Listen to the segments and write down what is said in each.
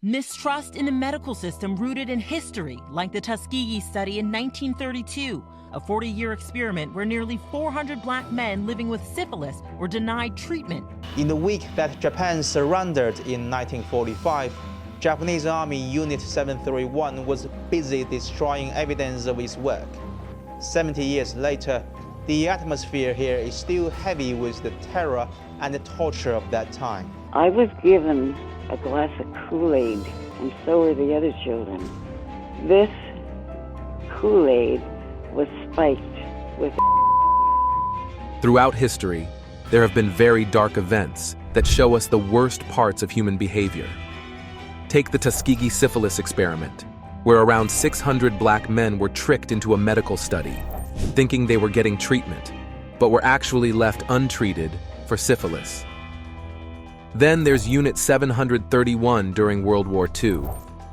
Mistrust in the medical system rooted in history, like the Tuskegee study in 1932, a 40-year experiment where nearly 400 black men living with syphilis were denied treatment. In the week that Japan surrendered in 1945, Japanese Army Unit 731 was busy destroying evidence of its work. 70 years later, the atmosphere here is still heavy with the terror and the torture of that time. I was given a glass of Kool-Aid, and so were the other children. This Kool-Aid was spiked with. Throughout history, there have been very dark events that show us the worst parts of human behavior. Take the Tuskegee Syphilis Experiment, where around 600 black men were tricked into a medical study, thinking they were getting treatment, but were actually left untreated for syphilis. Then there's Unit 731 during World War II,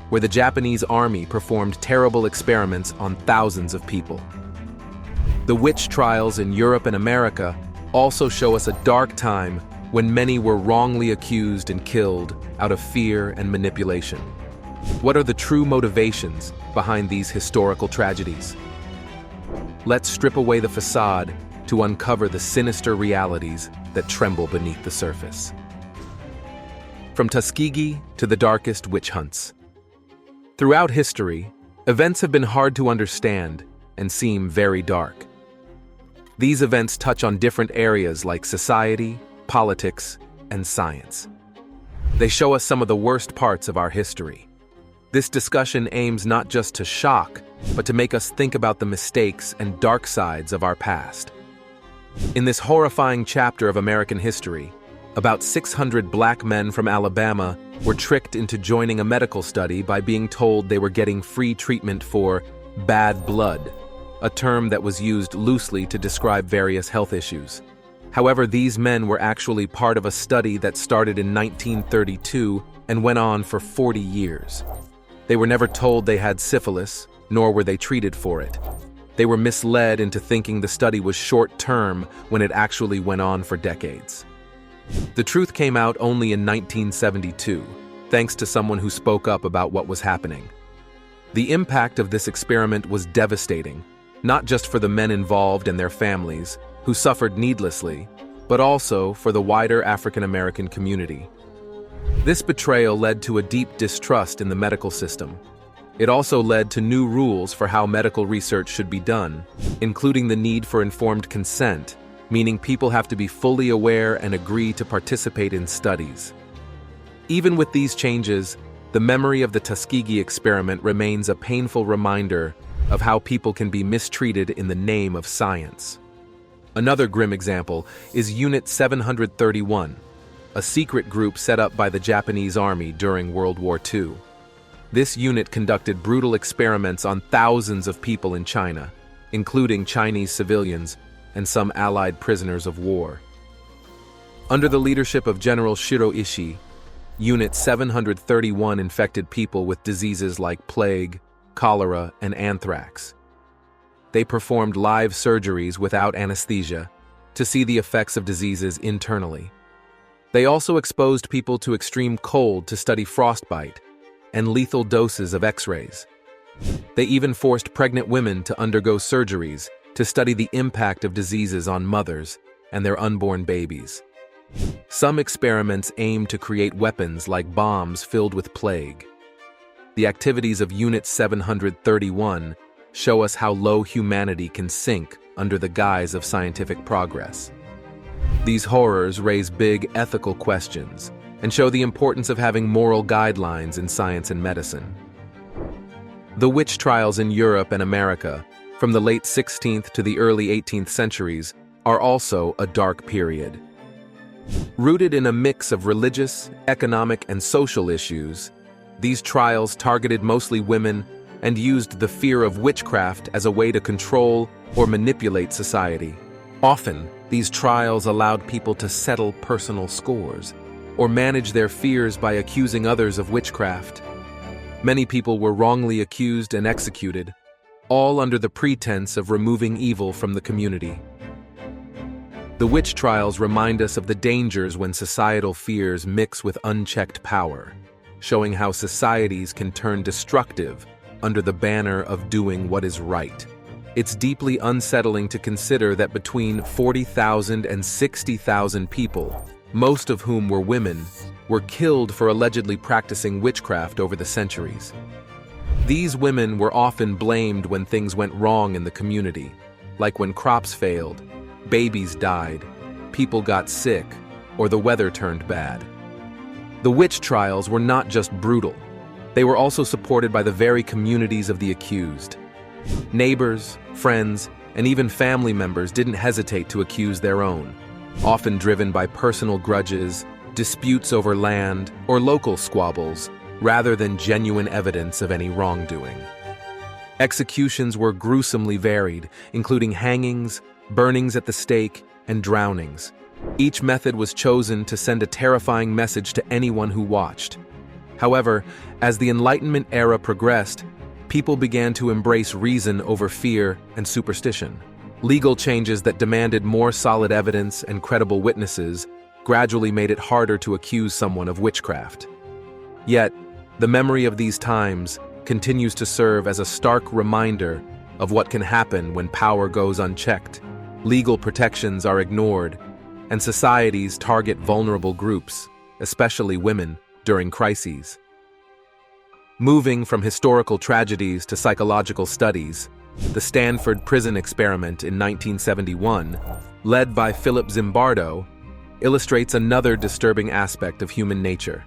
where the Japanese army performed terrible experiments on thousands of people. The witch trials in Europe and America also show us a dark time when many were wrongly accused and killed out of fear and manipulation. What are the true motivations behind these historical tragedies? Let's strip away the facade to uncover the sinister realities that tremble beneath the surface. From Tuskegee to the darkest witch hunts. Throughout history, events have been hard to understand and seem very dark. These events touch on different areas like society, politics, and science. They show us some of the worst parts of our history. This discussion aims not just to shock, but to make us think about the mistakes and dark sides of our past. In this horrifying chapter of American history, about 600 black men from Alabama were tricked into joining a medical study by being told they were getting free treatment for bad blood, a term that was used loosely to describe various health issues. However, these men were actually part of a study that started in 1932 and went on for 40 years. They were never told they had syphilis, nor were they treated for it. They were misled into thinking the study was short-term when it actually went on for decades. The truth came out only in 1972, thanks to someone who spoke up about what was happening. The impact of this experiment was devastating, not just for the men involved and their families, who suffered needlessly, but also for the wider African American community. This betrayal led to a deep distrust in the medical system. It also led to new rules for how medical research should be done, including the need for informed consent, meaning people have to be fully aware and agree to participate in studies. Even with these changes, the memory of the Tuskegee experiment remains a painful reminder of how people can be mistreated in the name of science. Another grim example is Unit 731, a secret group set up by the Japanese Army during World War II. This unit conducted brutal experiments on thousands of people in China, including Chinese civilians and some Allied prisoners of war. Under the leadership of General Shiro Ishii, Unit 731 infected people with diseases like plague, cholera, and anthrax. They performed live surgeries without anesthesia to see the effects of diseases internally. They also exposed people to extreme cold to study frostbite and lethal doses of X-rays. They even forced pregnant women to undergo surgeries to study the impact of diseases on mothers and their unborn babies. Some experiments aimed to create weapons like bombs filled with plague. The activities of Unit 731 show us how low humanity can sink under the guise of scientific progress. These horrors raise big ethical questions and show the importance of having moral guidelines in science and medicine. The witch trials in Europe and America, from the late 16th to the early 18th centuries, are also a dark period. Rooted in a mix of religious, economic, and social issues, these trials targeted mostly women and used the fear of witchcraft as a way to control or manipulate society. Often, these trials allowed people to settle personal scores or manage their fears by accusing others of witchcraft. Many people were wrongly accused and executed, all under the pretense of removing evil from the community. The witch trials remind us of the dangers when societal fears mix with unchecked power. showing how societies can turn destructive under the banner of doing what is right. It's deeply unsettling to consider that between 40,000 and 60,000 people, most of whom were women, were killed for allegedly practicing witchcraft over the centuries. These women were often blamed when things went wrong in the community, like when crops failed, babies died, people got sick, or the weather turned bad. The witch trials were not just brutal. They were also supported by the very communities of the accused. Neighbors, friends, and even family members didn't hesitate to accuse their own, often driven by personal grudges, disputes over land, or local squabbles, rather than genuine evidence of any wrongdoing. Executions were gruesomely varied, including hangings, burnings at the stake, and drownings. Each method was chosen to send a terrifying message to anyone who watched. However, as the Enlightenment era progressed, people began to embrace reason over fear and superstition. Legal changes that demanded more solid evidence and credible witnesses gradually made it harder to accuse someone of witchcraft. Yet, the memory of these times continues to serve as a stark reminder of what can happen when power goes unchecked, legal protections are ignored, and societies target vulnerable groups, especially women, during crises. Moving from historical tragedies to psychological studies, the Stanford prison experiment in 1971, led by Philip Zimbardo, illustrates another disturbing aspect of human nature.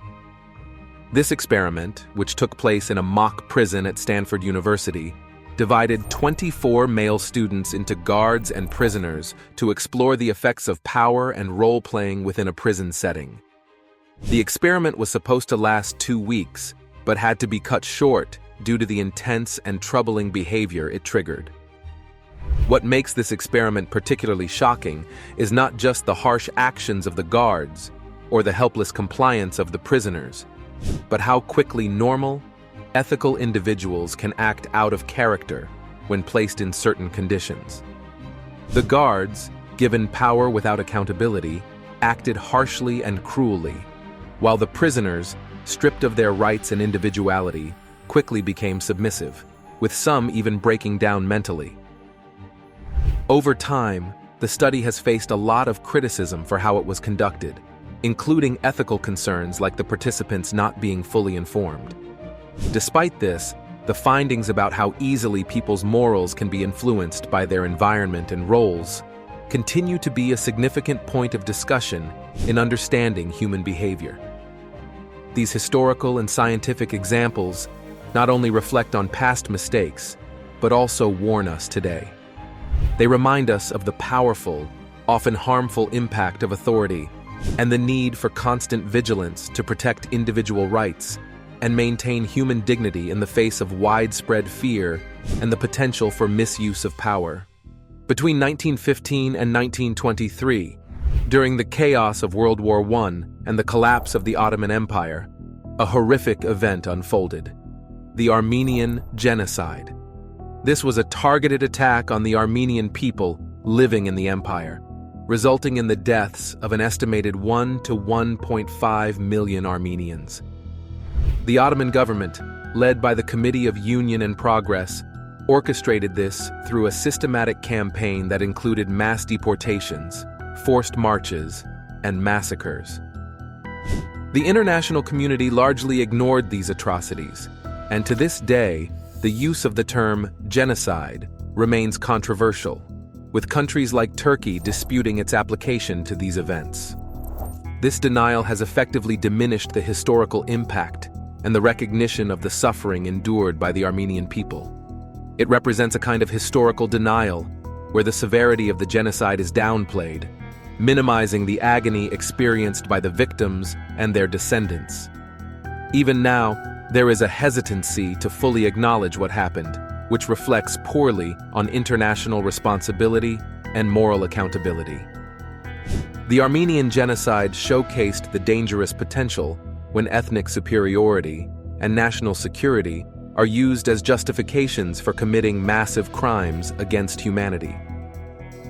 This experiment, which took place in a mock prison at Stanford University, divided 24 male students into guards and prisoners to explore the effects of power and role-playing within a prison setting. The experiment was supposed to last 2 weeks, but had to be cut short due to the intense and troubling behavior it triggered. What makes this experiment particularly shocking is not just the harsh actions of the guards or the helpless compliance of the prisoners, but how quickly normal, ethical individuals can act out of character when placed in certain conditions. The guards, given power without accountability, acted harshly and cruelly, while the prisoners, stripped of their rights and individuality, quickly became submissive, with some even breaking down mentally. Over time, the study has faced a lot of criticism for how it was conducted, including ethical concerns like the participants not being fully informed. Despite this, the findings about how easily people's morals can be influenced by their environment and roles continue to be a significant point of discussion in understanding human behavior. These historical and scientific examples not only reflect on past mistakes, but also warn us today. They remind us of the powerful, often harmful impact of authority and the need for constant vigilance to protect individual rights and maintain human dignity in the face of widespread fear and the potential for misuse of power. Between 1915 and 1923, during the chaos of World War I and the collapse of the Ottoman Empire, a horrific event unfolded: the Armenian Genocide. This was a targeted attack on the Armenian people living in the empire, resulting in the deaths of an estimated 1 to 1.5 million Armenians. The Ottoman government, led by the Committee of Union and Progress, orchestrated this through a systematic campaign that included mass deportations, forced marches, and massacres. The international community largely ignored these atrocities, and to this day, the use of the term genocide remains controversial, with countries like Turkey disputing its application to these events. This denial has effectively diminished the historical impact and the recognition of the suffering endured by the Armenian people. It represents a kind of historical denial, where the severity of the genocide is downplayed, minimizing the agony experienced by the victims and their descendants. Even now, there is a hesitancy to fully acknowledge what happened, which reflects poorly on international responsibility and moral accountability. The Armenian Genocide showcased the dangerous potential when ethnic superiority and national security are used as justifications for committing massive crimes against humanity.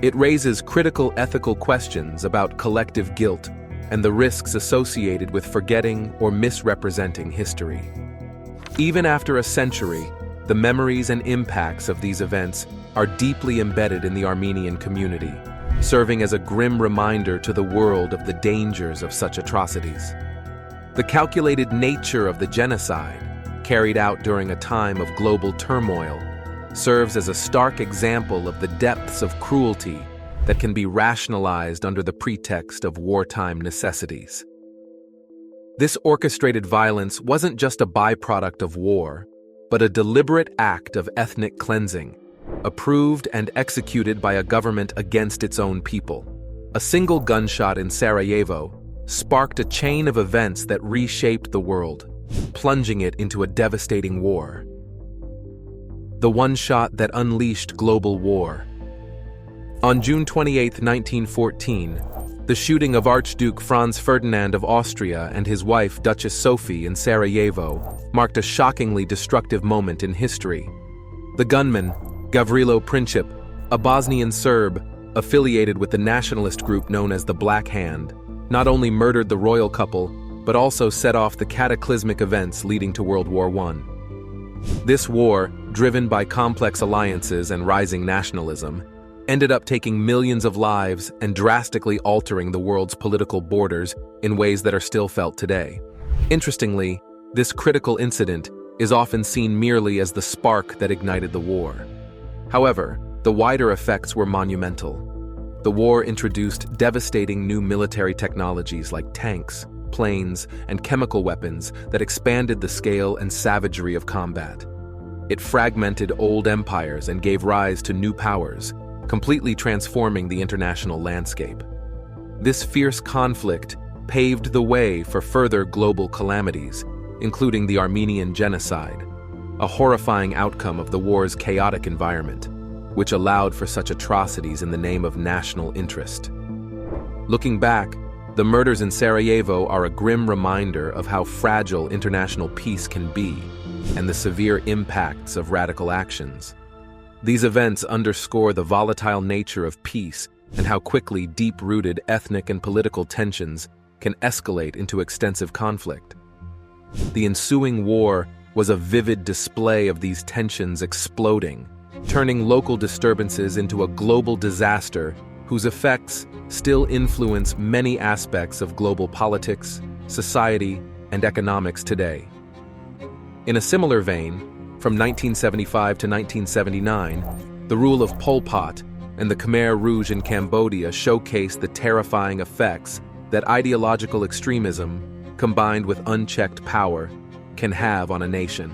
It raises critical ethical questions about collective guilt, and the risks associated with forgetting or misrepresenting history. Even after a century, the memories and impacts of these events are deeply embedded in the Armenian community, serving as a grim reminder to the world of the dangers of such atrocities. The calculated nature of the genocide, carried out during a time of global turmoil, serves as a stark example of the depths of cruelty that can be rationalized under the pretext of wartime necessities. This orchestrated violence wasn't just a byproduct of war, but a deliberate act of ethnic cleansing, approved and executed by a government against its own people. A single gunshot in Sarajevo sparked a chain of events that reshaped the world, plunging it into a devastating war. The one shot that unleashed global war. On June 28, 1914, the shooting of Archduke Franz Ferdinand of Austria and his wife Duchess Sophie in Sarajevo marked a shockingly destructive moment in history. The gunman, Gavrilo Princip, a Bosnian Serb affiliated with the nationalist group known as the Black Hand, not only murdered the royal couple, but also set off the cataclysmic events leading to World War I. This war, driven by complex alliances and rising nationalism, ended up taking millions of lives and drastically altering the world's political borders in ways that are still felt today. Interestingly, this critical incident is often seen merely as the spark that ignited the war. However, the wider effects were monumental. The war introduced devastating new military technologies like tanks, planes, and chemical weapons that expanded the scale and savagery of combat. It fragmented old empires and gave rise to new powers, completely transforming the international landscape. This fierce conflict paved the way for further global calamities, including the Armenian Genocide, a horrifying outcome of the war's chaotic environment, which allowed for such atrocities in the name of national interest. Looking back, the murders in Sarajevo are a grim reminder of how fragile international peace can be and the severe impacts of radical actions. These events underscore the volatile nature of peace and how quickly deep-rooted ethnic and political tensions can escalate into extensive conflict. The ensuing war was a vivid display of these tensions exploding, turning local disturbances into a global disaster whose effects still influence many aspects of global politics, society, and economics today. In a similar vein, from 1975 to 1979, the rule of Pol Pot and the Khmer Rouge in Cambodia showcased the terrifying effects that ideological extremism, combined with unchecked power, can have on a nation.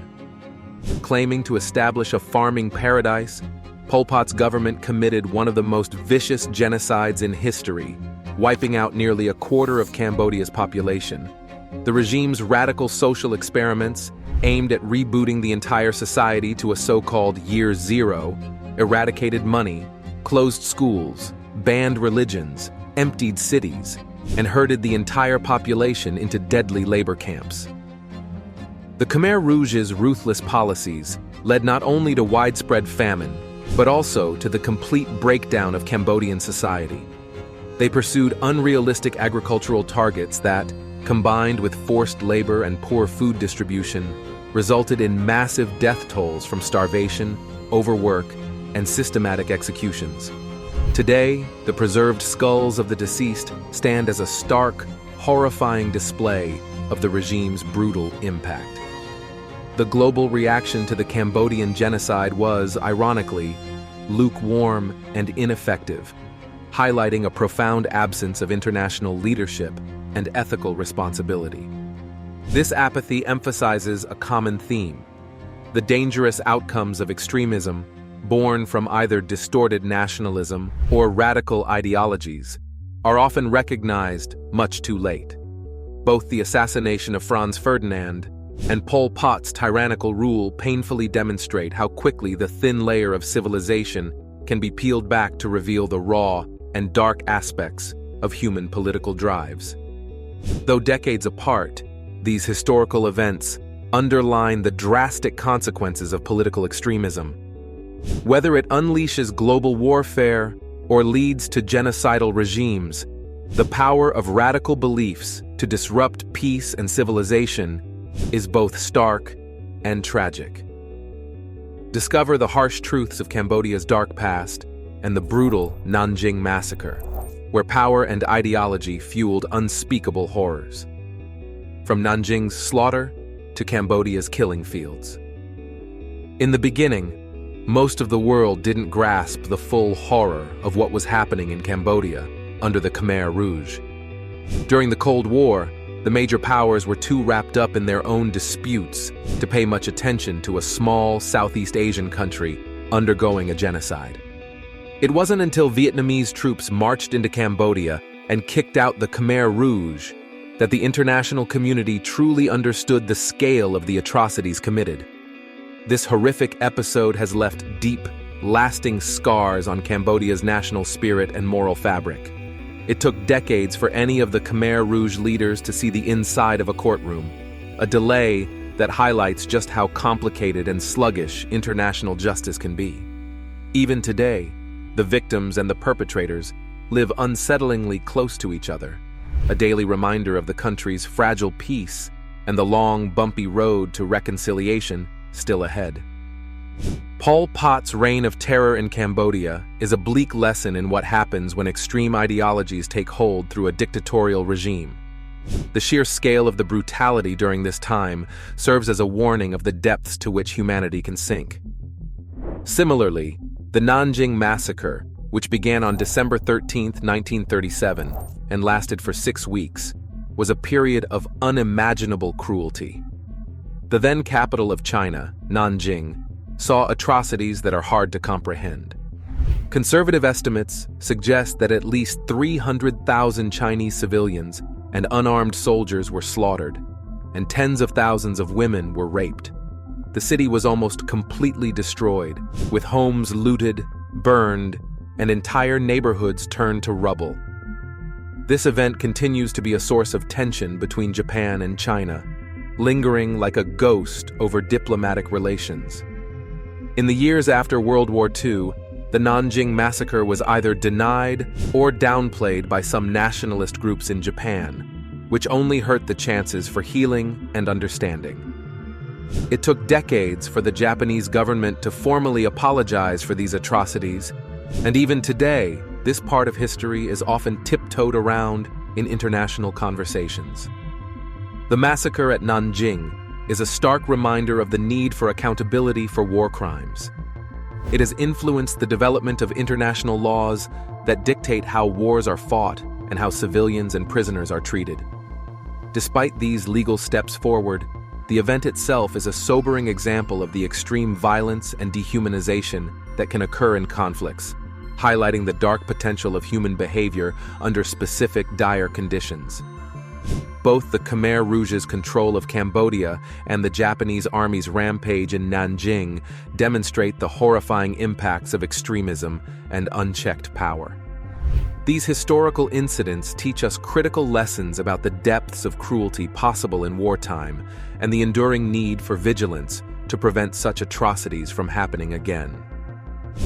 Claiming to establish a farming paradise, Pol Pot's government committed one of the most vicious genocides in history, wiping out nearly a quarter of Cambodia's population. The regime's radical social experiments, aimed at rebooting the entire society to a so-called Year Zero, eradicated money, closed schools, banned religions, emptied cities, and herded the entire population into deadly labor camps. The Khmer Rouge's ruthless policies led not only to widespread famine, but also to the complete breakdown of Cambodian society. They pursued unrealistic agricultural targets that, combined with forced labor and poor food distribution, resulted in massive death tolls from starvation, overwork, and systematic executions. Today, the preserved skulls of the deceased stand as a stark, horrifying display of the regime's brutal impact. The global reaction to the Cambodian genocide was, ironically, lukewarm and ineffective, highlighting a profound absence of international leadership and ethical responsibility. This apathy emphasizes a common theme: the dangerous outcomes of extremism, born from either distorted nationalism or radical ideologies, are often recognized much too late. Both the assassination of Franz Ferdinand and Pol Pot's tyrannical rule painfully demonstrate how quickly the thin layer of civilization can be peeled back to reveal the raw and dark aspects of human political drives. Though decades apart, these historical events underline the drastic consequences of political extremism. Whether it unleashes global warfare or leads to genocidal regimes, The power of radical beliefs to disrupt peace and civilization is both stark and tragic. Discover the harsh truths of Cambodia's dark past and the brutal Nanjing Massacre, where power and ideology fueled unspeakable horrors. From Nanjing's slaughter to Cambodia's killing fields. In the beginning, most of the world didn't grasp the full horror of what was happening in Cambodia under the Khmer Rouge. During the Cold War, the major powers were too wrapped up in their own disputes to pay much attention to a small Southeast Asian country undergoing a genocide. It wasn't until Vietnamese troops marched into Cambodia and kicked out the Khmer Rouge that the international community truly understood the scale of the atrocities committed. This horrific episode has left deep, lasting scars on Cambodia's national spirit and moral fabric. It took decades for any of the Khmer Rouge leaders to see the inside of a courtroom, a delay that highlights just how complicated and sluggish international justice can be. Even today, the victims and the perpetrators live unsettlingly close to each other, a daily reminder of the country's fragile peace and the long, bumpy road to reconciliation still ahead. Pol Pot's reign of terror in Cambodia is a bleak lesson in what happens when extreme ideologies take hold through a dictatorial regime. The sheer scale of the brutality during this time serves as a warning of the depths to which humanity can sink. Similarly, the Nanjing Massacre, which began on December 13, 1937, and lasted for 6 weeks, was a period of unimaginable cruelty. The then capital of China, Nanjing, saw atrocities that are hard to comprehend. Conservative estimates suggest that at least 300,000 Chinese civilians and unarmed soldiers were slaughtered, and tens of thousands of women were raped. The city was almost completely destroyed, with homes looted, burned, and entire neighborhoods turned to rubble. This event continues to be a source of tension between Japan and China, lingering like a ghost over diplomatic relations. In the years after World War II, the Nanjing Massacre was either denied or downplayed by some nationalist groups in Japan, which only hurt the chances for healing and understanding. It took decades for the Japanese government to formally apologize for these atrocities, and even today, this part of history is often tiptoed around in international conversations. The massacre at Nanjing is a stark reminder of the need for accountability for war crimes. It has influenced the development of international laws that dictate how wars are fought and how civilians and prisoners are treated. Despite these legal steps forward, the event itself is a sobering example of the extreme violence and dehumanization that can occur in conflicts, highlighting the dark potential of human behavior under specific dire conditions. Both the Khmer Rouge's control of Cambodia and the Japanese army's rampage in Nanjing demonstrate the horrifying impacts of extremism and unchecked power. These historical incidents teach us critical lessons about the depths of cruelty possible in wartime and the enduring need for vigilance to prevent such atrocities from happening again.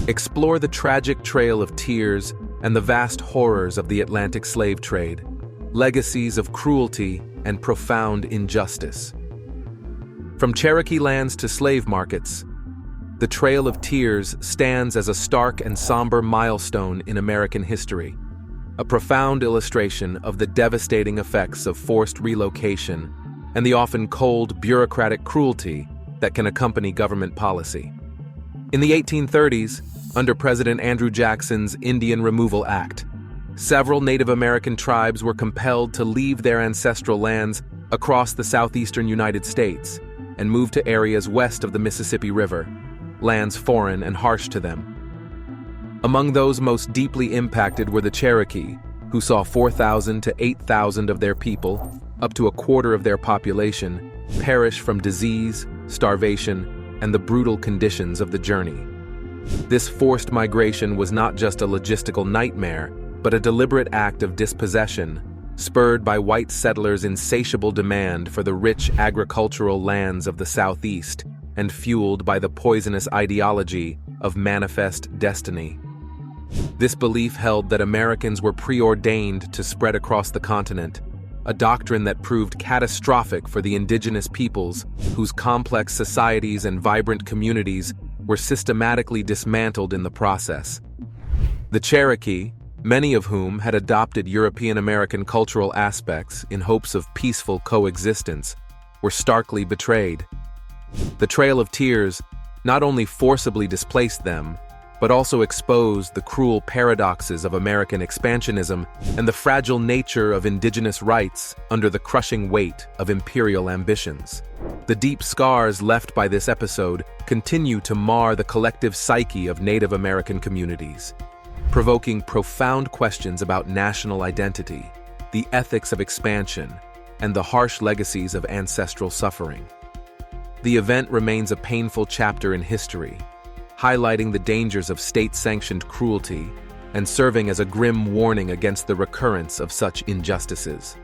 Explore the tragic trail of tears and the vast horrors of the Atlantic slave trade, legacies of cruelty and profound injustice. From Cherokee lands to slave markets, the Trail of Tears stands as a stark and somber milestone in American history, a profound illustration of the devastating effects of forced relocation and the often cold, bureaucratic cruelty that can accompany government policy. In the 1830s, under President Andrew Jackson's Indian Removal Act, several Native American tribes were compelled to leave their ancestral lands across the southeastern United States and move to areas west of the Mississippi River, lands foreign and harsh to them. Among those most deeply impacted were the Cherokee, who saw 4,000 to 8,000 of their people, up to a quarter of their population, perish from disease, starvation, and the brutal conditions of the journey. This forced migration was not just a logistical nightmare, but a deliberate act of dispossession, spurred by white settlers' insatiable demand for the rich agricultural lands of the Southeast and fueled by the poisonous ideology of manifest destiny. This belief held that Americans were preordained to spread across the continent, a doctrine that proved catastrophic for the indigenous peoples whose complex societies and vibrant communities were systematically dismantled in the process. The Cherokee, many of whom had adopted European American cultural aspects in hopes of peaceful coexistence, were starkly betrayed. The Trail of Tears not only forcibly displaced them, but also exposed the cruel paradoxes of American expansionism and the fragile nature of indigenous rights under the crushing weight of imperial ambitions. The deep scars left by this episode continue to mar the collective psyche of Native American communities, provoking profound questions about national identity, the ethics of expansion, and the harsh legacies of ancestral suffering. The event remains a painful chapter in history, highlighting the dangers of state-sanctioned cruelty and serving as a grim warning against the recurrence of such injustices.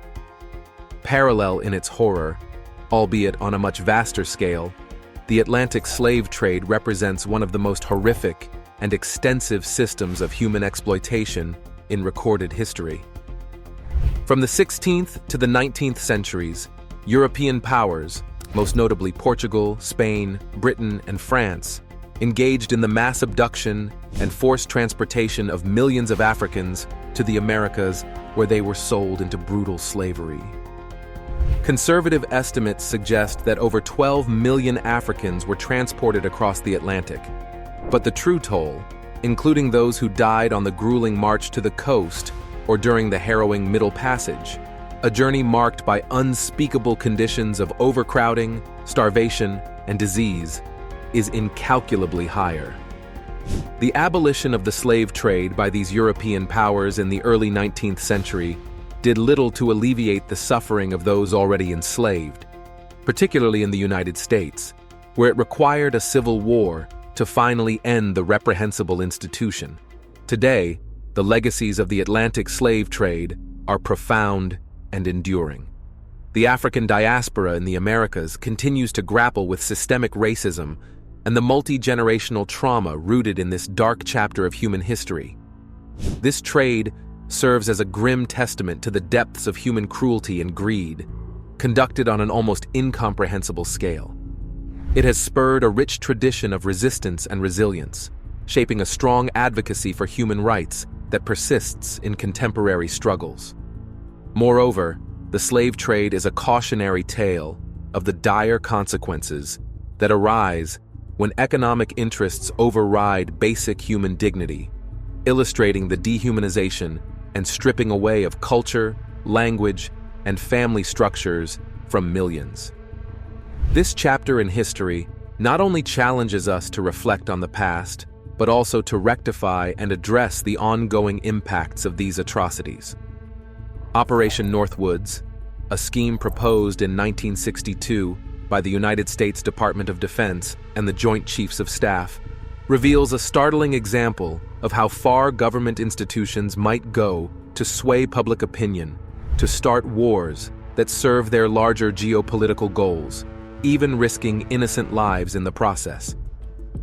Parallel in its horror, albeit on a much vaster scale, the Atlantic slave trade represents one of the most horrific and extensive systems of human exploitation in recorded history. From the 16th to the 19th centuries, European powers, most notably Portugal, Spain, Britain, and France, engaged in the mass abduction and forced transportation of millions of Africans to the Americas, where they were sold into brutal slavery. Conservative estimates suggest that over 12 million Africans were transported across the Atlantic, but the true toll, including those who died on the grueling march to the coast or during the harrowing Middle Passage, a journey marked by unspeakable conditions of overcrowding, starvation, and disease, is incalculably higher. The abolition of the slave trade by these European powers in the early 19th century did little to alleviate the suffering of those already enslaved, particularly in the United States, where it required a civil war to finally end the reprehensible institution. Today, the legacies of the Atlantic slave trade are profound and enduring. The African diaspora in the Americas continues to grapple with systemic racism and the multi-generational trauma rooted in this dark chapter of human history. This trade serves as a grim testament to the depths of human cruelty and greed, conducted on an almost incomprehensible scale. It has spurred a rich tradition of resistance and resilience, shaping a strong advocacy for human rights that persists in contemporary struggles. Moreover, the slave trade is a cautionary tale of the dire consequences that arise when economic interests override basic human dignity, illustrating the dehumanization and stripping away of culture, language, and family structures from millions. This chapter in history not only challenges us to reflect on the past, but also to rectify and address the ongoing impacts of these atrocities. Operation Northwoods, a scheme proposed in 1962 by the United States Department of Defense and the Joint Chiefs of Staff, reveals a startling example of how far government institutions might go to sway public opinion, to start wars that serve their larger geopolitical goals, even risking innocent lives in the process.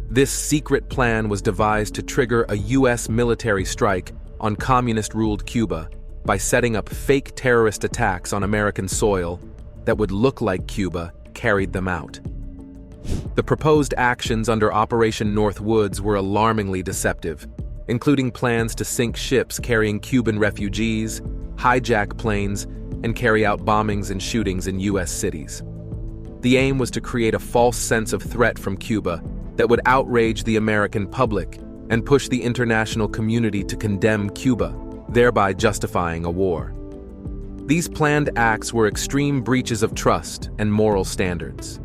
This secret plan was devised to trigger a U.S. military strike on communist-ruled Cuba by setting up fake terrorist attacks on American soil that would look like Cuba carried them out. The proposed actions under Operation Northwoods were alarmingly deceptive, including plans to sink ships carrying Cuban refugees, hijack planes, and carry out bombings and shootings in U.S. cities. The aim was to create a false sense of threat from Cuba that would outrage the American public and push the international community to condemn Cuba, thereby justifying a war. These planned acts were extreme breaches of trust and moral standards.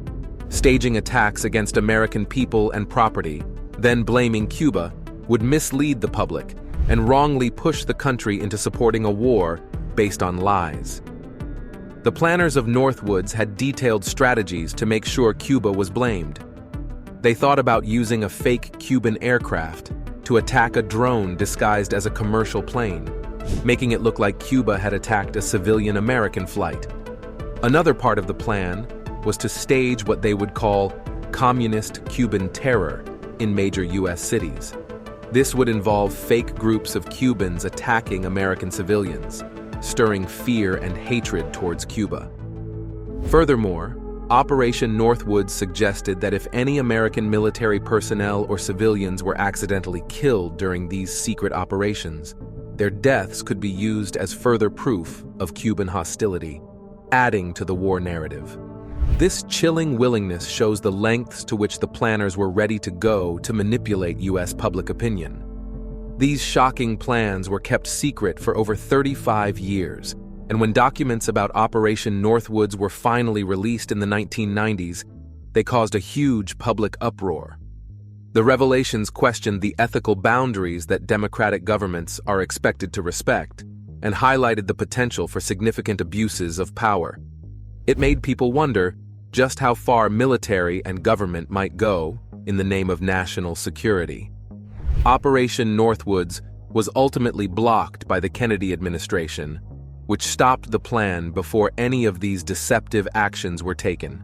Staging attacks against American people and property, then blaming Cuba, would mislead the public and wrongly push the country into supporting a war based on lies. The planners of Northwoods had detailed strategies to make sure Cuba was blamed. They thought about using a fake Cuban aircraft to attack a drone disguised as a commercial plane, making it look like Cuba had attacked a civilian American flight. Another part of the plan was to stage what they would call communist Cuban terror in major U.S. cities. This would involve fake groups of Cubans attacking American civilians, stirring fear and hatred towards Cuba. Furthermore, Operation Northwoods suggested that if any American military personnel or civilians were accidentally killed during these secret operations, their deaths could be used as further proof of Cuban hostility, adding to the war narrative. This chilling willingness shows the lengths to which the planners were ready to go to manipulate U.S. public opinion. These shocking plans were kept secret for over 35 years, and when documents about Operation Northwoods were finally released in the 1990s, they caused a huge public uproar. The revelations questioned the ethical boundaries that democratic governments are expected to respect, and highlighted the potential for significant abuses of power. It made people wonder just how far military and government might go in the name of national security. Operation Northwoods was ultimately blocked by the Kennedy administration, which stopped the plan before any of these deceptive actions were taken.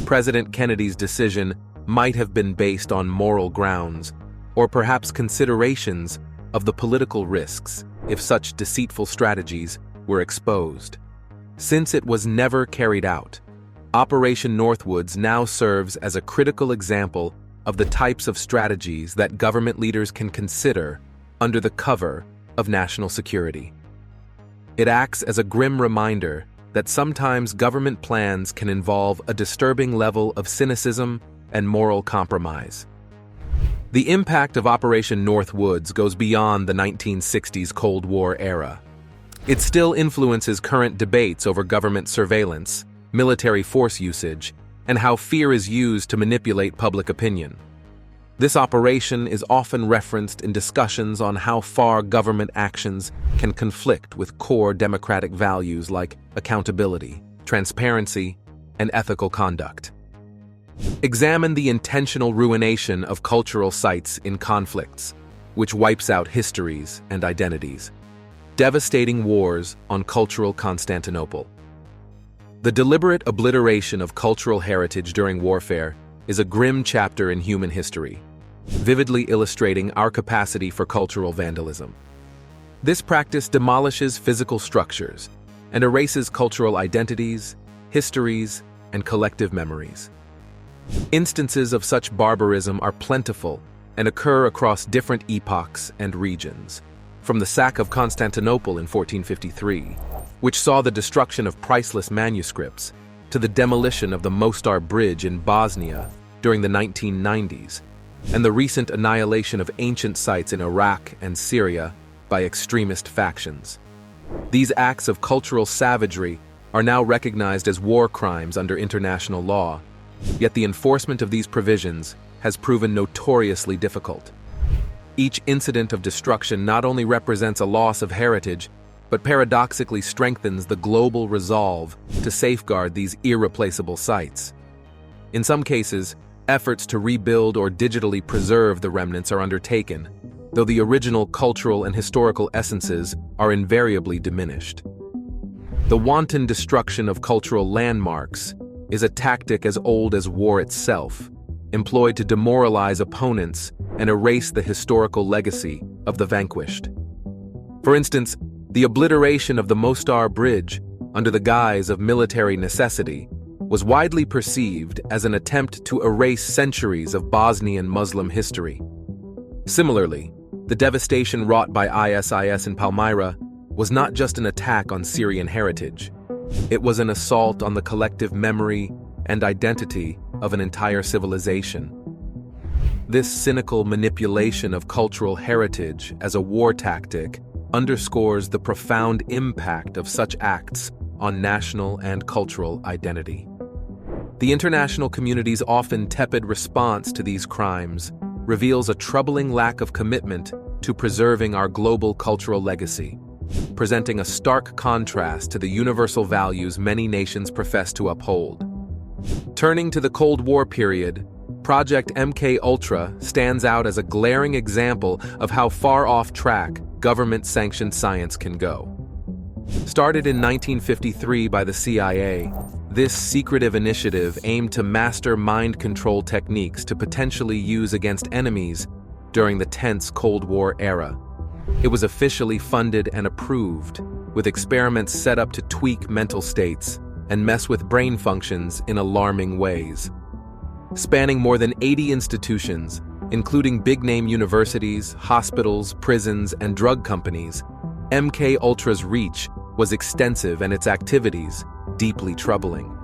President Kennedy's decision might have been based on moral grounds, or perhaps considerations of the political risks if such deceitful strategies were exposed. Since it was never carried out, Operation Northwoods now serves as a critical example of the types of strategies that government leaders can consider under the cover of national security. It acts as a grim reminder that sometimes government plans can involve a disturbing level of cynicism and moral compromise. The impact of Operation Northwoods goes beyond the 1960s Cold War era. It still influences current debates over government surveillance, military force usage, and how fear is used to manipulate public opinion. This operation is often referenced in discussions on how far government actions can conflict with core democratic values like accountability, transparency, and ethical conduct. Examine the intentional ruination of cultural sites in conflicts, which wipes out histories and identities. Devastating wars on cultural Constantinople. The deliberate obliteration of cultural heritage during warfare is a grim chapter in human history, vividly illustrating our capacity for cultural vandalism. This practice demolishes physical structures and erases cultural identities, histories, and collective memories. Instances of such barbarism are plentiful and occur across different epochs and regions, from the sack of Constantinople in 1453, which saw the destruction of priceless manuscripts, to the demolition of the Mostar Bridge in Bosnia during the 1990s, and the recent annihilation of ancient sites in Iraq and Syria by extremist factions. These acts of cultural savagery are now recognized as war crimes under international law, yet the enforcement of these provisions has proven notoriously difficult. Each incident of destruction not only represents a loss of heritage, but paradoxically strengthens the global resolve to safeguard these irreplaceable sites. In some cases, efforts to rebuild or digitally preserve the remnants are undertaken, though the original cultural and historical essences are invariably diminished. The wanton destruction of cultural landmarks is a tactic as old as war itself, employed to demoralize opponents and erase the historical legacy of the vanquished. For instance, the obliteration of the Mostar Bridge, under the guise of military necessity, was widely perceived as an attempt to erase centuries of Bosnian Muslim history. Similarly, the devastation wrought by ISIS in Palmyra was not just an attack on Syrian heritage. It was an assault on the collective memory and identity of an entire civilization. This cynical manipulation of cultural heritage as a war tactic underscores the profound impact of such acts on national and cultural identity. The international community's often tepid response to these crimes reveals a troubling lack of commitment to preserving our global cultural legacy, presenting a stark contrast to the universal values many nations profess to uphold. Turning to the Cold War period, Project MKUltra stands out as a glaring example of how far off track government-sanctioned science can go. Started in 1953 by the CIA, this secretive initiative aimed to master mind control techniques to potentially use against enemies during the tense Cold War era. It was officially funded and approved, with experiments set up to tweak mental states and mess with brain functions in alarming ways. Spanning more than 80 institutions, including big-name universities, hospitals, prisons, and drug companies, MKUltra's reach was extensive and its activities deeply troubling.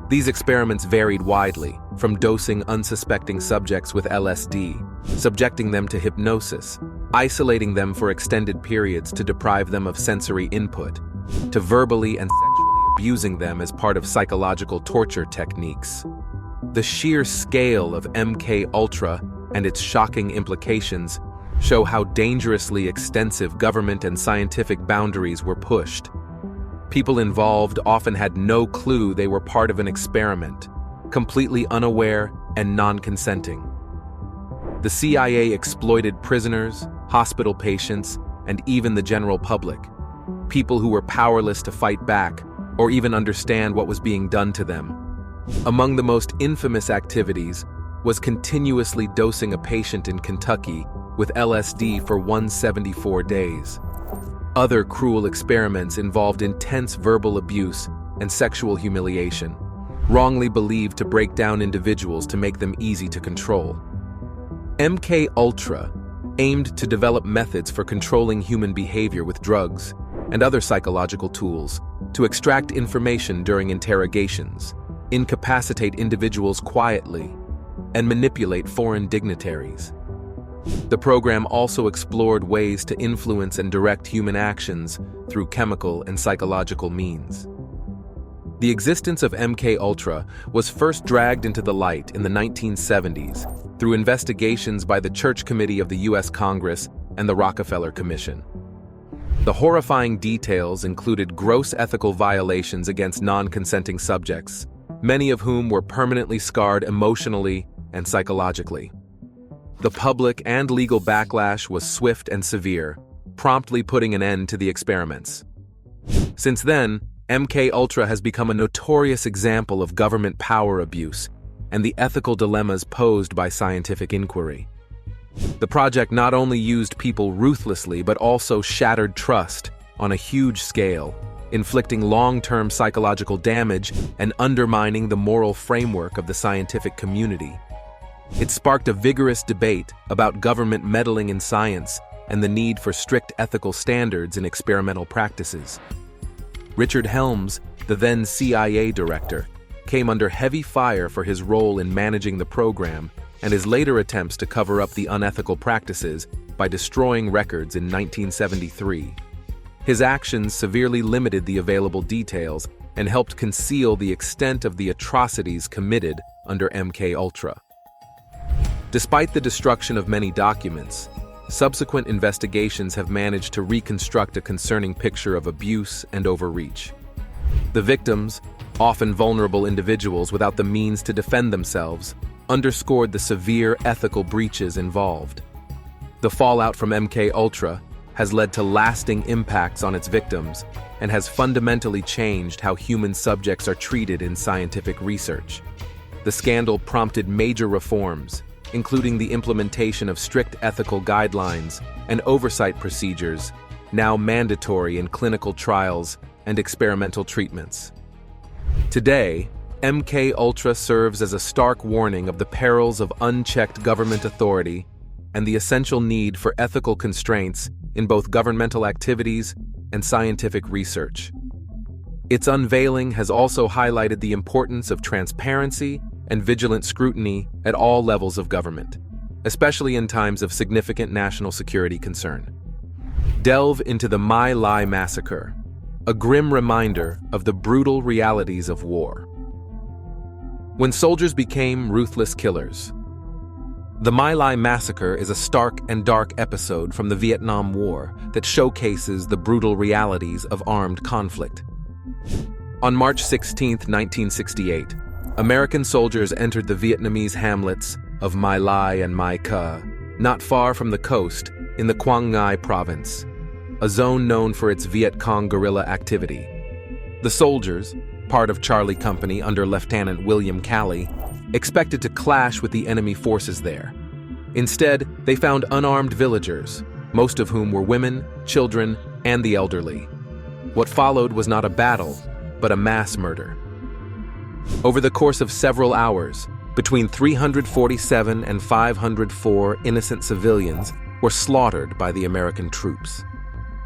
These experiments varied widely, from dosing unsuspecting subjects with LSD, subjecting them to hypnosis, isolating them for extended periods to deprive them of sensory input, to verbally and sexually abusing them as part of psychological torture techniques. The sheer scale of MKUltra and its shocking implications show how dangerously extensive government and scientific boundaries were pushed. People involved often had no clue they were part of an experiment, completely unaware and non-consenting. The CIA exploited prisoners, hospital patients, and even the general public, people who were powerless to fight back or even understand what was being done to them. Among the most infamous activities was continuously dosing a patient in Kentucky with LSD for 174 days. Other cruel experiments involved intense verbal abuse and sexual humiliation, wrongly believed to break down individuals to make them easy to control. MKUltra aimed to develop methods for controlling human behavior with drugs and other psychological tools to extract information during interrogations, incapacitate individuals quietly, and manipulate foreign dignitaries. The program also explored ways to influence and direct human actions through chemical and psychological means. The existence of MKUltra was first dragged into the light in the 1970s through investigations by the Church Committee of the U.S. Congress and the Rockefeller Commission. The horrifying details included gross ethical violations against non-consenting subjects, many of whom were permanently scarred emotionally and psychologically. The public and legal backlash was swift and severe, promptly putting an end to the experiments. Since then, MKUltra has become a notorious example of government power abuse and the ethical dilemmas posed by scientific inquiry. The project not only used people ruthlessly but also shattered trust on a huge scale, inflicting long-term psychological damage and undermining the moral framework of the scientific community. It sparked a vigorous debate about government meddling in science and the need for strict ethical standards in experimental practices. Richard Helms, the then CIA director, came under heavy fire for his role in managing the program and his later attempts to cover up the unethical practices by destroying records in 1973. His actions severely limited the available details and helped conceal the extent of the atrocities committed under MKUltra. Despite the destruction of many documents, subsequent investigations have managed to reconstruct a concerning picture of abuse and overreach. The victims, often vulnerable individuals without the means to defend themselves, underscored the severe ethical breaches involved. The fallout from MKUltra has led to lasting impacts on its victims and has fundamentally changed how human subjects are treated in scientific research. The scandal prompted major reforms, including the implementation of strict ethical guidelines and oversight procedures, now mandatory in clinical trials and experimental treatments. Today, MKUltra serves as a stark warning of the perils of unchecked government authority and the essential need for ethical constraints in both governmental activities and scientific research. Its unveiling has also highlighted the importance of transparency and vigilant scrutiny at all levels of government, especially in times of significant national security concern. Delve into the My Lai Massacre, a grim reminder of the brutal realities of war. When soldiers became ruthless killers. The My Lai Massacre is a stark and dark episode from the Vietnam War that showcases the brutal realities of armed conflict. On March 16, 1968, American soldiers entered the Vietnamese hamlets of My Lai and My Ca, not far from the coast in the Quang Ngai province, a zone known for its Viet Cong guerrilla activity. The soldiers, part of Charlie Company under Lieutenant William Calley, expected to clash with the enemy forces there. Instead, they found unarmed villagers, most of whom were women, children, and the elderly. What followed was not a battle, but a mass murder. Over the course of several hours, between 347 and 504 innocent civilians were slaughtered by the American troops.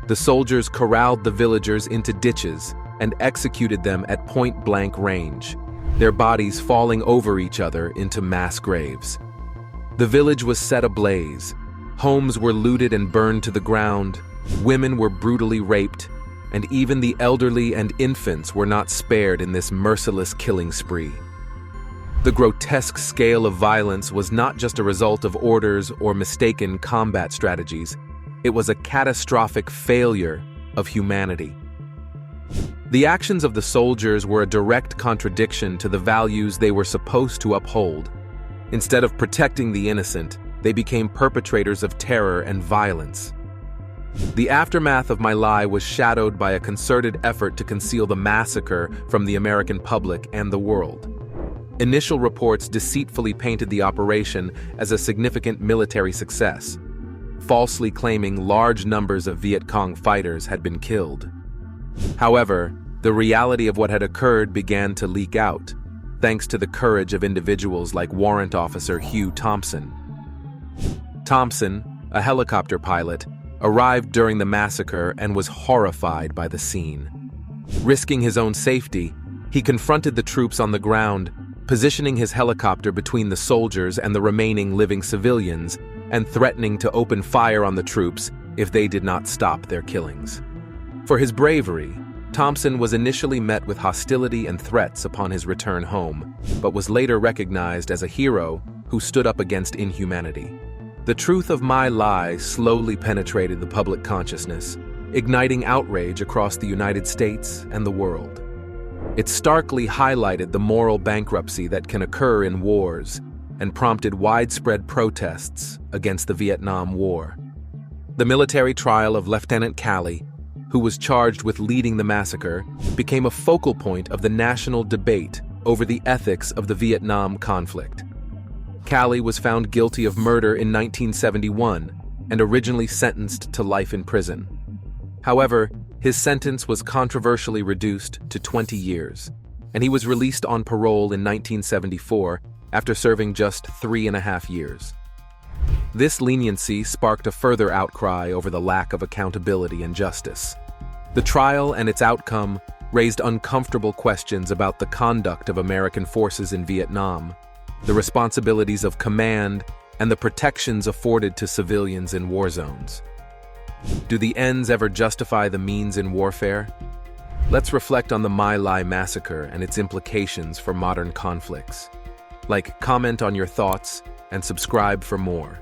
The soldiers corralled the villagers into ditches and executed them at point-blank range, their bodies falling over each other into mass graves. The village was set ablaze, homes were looted and burned to the ground, women were brutally raped, and even the elderly and infants were not spared in this merciless killing spree. The grotesque scale of violence was not just a result of orders or mistaken combat strategies, it was a catastrophic failure of humanity. The actions of the soldiers were a direct contradiction to the values they were supposed to uphold. Instead of protecting the innocent, they became perpetrators of terror and violence. The aftermath of My Lai was shadowed by a concerted effort to conceal the massacre from the American public and the world. Initial reports deceitfully painted the operation as a significant military success, falsely claiming large numbers of Viet Cong fighters had been killed. However, the reality of what had occurred began to leak out, thanks to the courage of individuals like Warrant Officer Hugh Thompson. Thompson, a helicopter pilot, arrived during the massacre and was horrified by the scene. Risking his own safety, he confronted the troops on the ground, positioning his helicopter between the soldiers and the remaining living civilians, and threatening to open fire on the troops if they did not stop their killings. For his bravery, Thompson was initially met with hostility and threats upon his return home, but was later recognized as a hero who stood up against inhumanity. The truth of My Lai slowly penetrated the public consciousness, igniting outrage across the United States and the world. It starkly highlighted the moral bankruptcy that can occur in wars and prompted widespread protests against the Vietnam War. The military trial of Lieutenant Calley, who was charged with leading the massacre, became a focal point of the national debate over the ethics of the Vietnam conflict. Calley was found guilty of murder in 1971 and originally sentenced to life in prison. However, his sentence was controversially reduced to 20 years, and he was released on parole in 1974 after serving just 3.5 years. This leniency sparked a further outcry over the lack of accountability and justice. The trial and its outcome raised uncomfortable questions about the conduct of American forces in Vietnam, the responsibilities of command, and the protections afforded to civilians in war zones. Do the ends ever justify the means in warfare? Let's reflect on the My Lai Massacre and its implications for modern conflicts. Comment on your thoughts and subscribe for more.